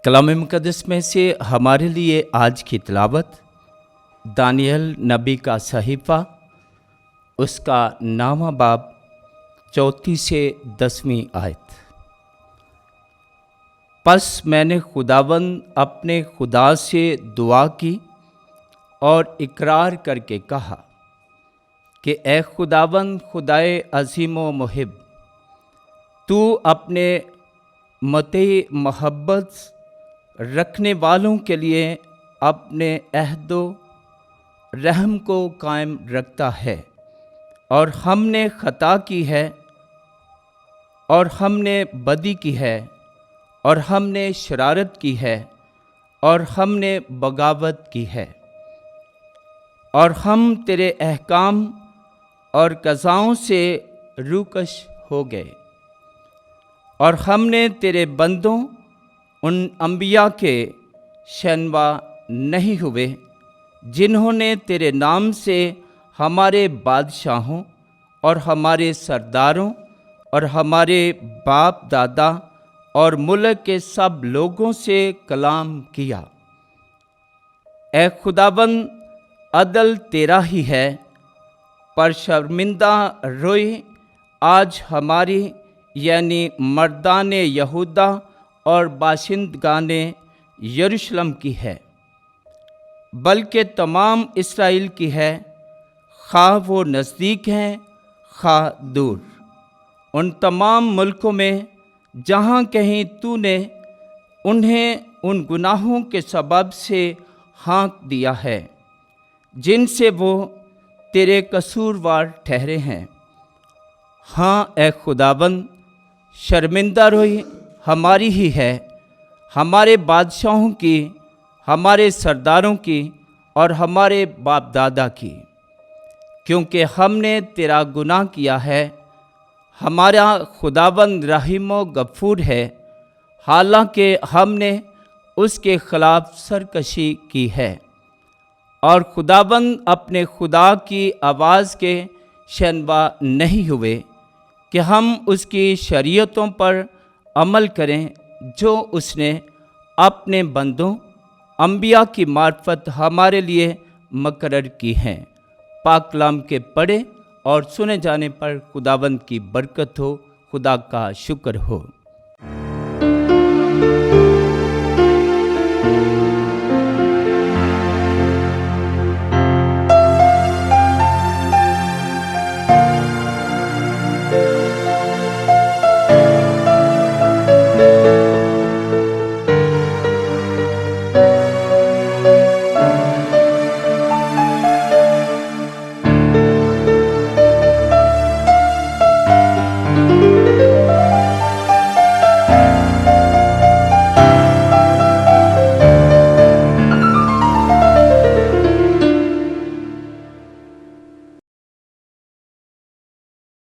कलाम मुक़द्दस में से हमारे लिए आज की तिलावत दानियल नबी का सहीफ़ा, उसका 9वां बाब 34 से 10वीं आयत। पस मैंने खुदावंद अपने खुदा से दुआ की और इकरार करके कहा कि ए खुदावंद, खुदाए अज़ीम व मुहिब, तू अपने मते मोहब्बत रखने वालों के लिए अपने अहदो रहम को कायम रखता है। और हमने खता की है, और हमने बदी की है, और हमने शरारत की है, और हमने बगावत की है। और हम तेरे अहकाम और क़ज़ाओं से रूकश हो गए। और हमने तेरे बंदों उन अंबिया के शैनवा नहीं हुए जिन्होंने तेरे नाम से हमारे बादशाहों और हमारे सरदारों और हमारे बाप दादा और मुल्क के सब लोगों से कलाम किया। ए खुदाबंद, अदल तेरा ही है, पर शर्मिंदा रोए आज हमारी यानी मर्दान यहूदा और बाशिंदगाने यरूशलेम की है, बल्कि तमाम इसराइल की है, खा वो नज़दीक हैं खा दूर। उन तमाम मुल्कों में जहाँ कहीं तूने उन्हें उन गुनाहों के सबब से हाँक दिया है जिनसे वो तेरे कसूरवार ठहरे हैं। हाँ ए खुदाबंद, शर्मिंदा रोई हमारी ही है, हमारे बादशाहों की, हमारे सरदारों की और हमारे बाप दादा की, क्योंकि हमने तेरा गुनाह किया है। हमारा खुदाबंद रहीम व गफूर है, हालांकि हमने उसके खिलाफ सरकशी की है। और खुदाबंद अपने खुदा की आवाज़ के शैनवा नहीं हुए कि हम उसकी शरीयतों पर अमल करें जो उसने अपने बंदों अंबिया की मार्फत हमारे लिए मुकर्रर की हैं। पाक कलाम के पढ़े और सुने जाने पर खुदावंद की बरकत हो। खुदा का शुक्र हो।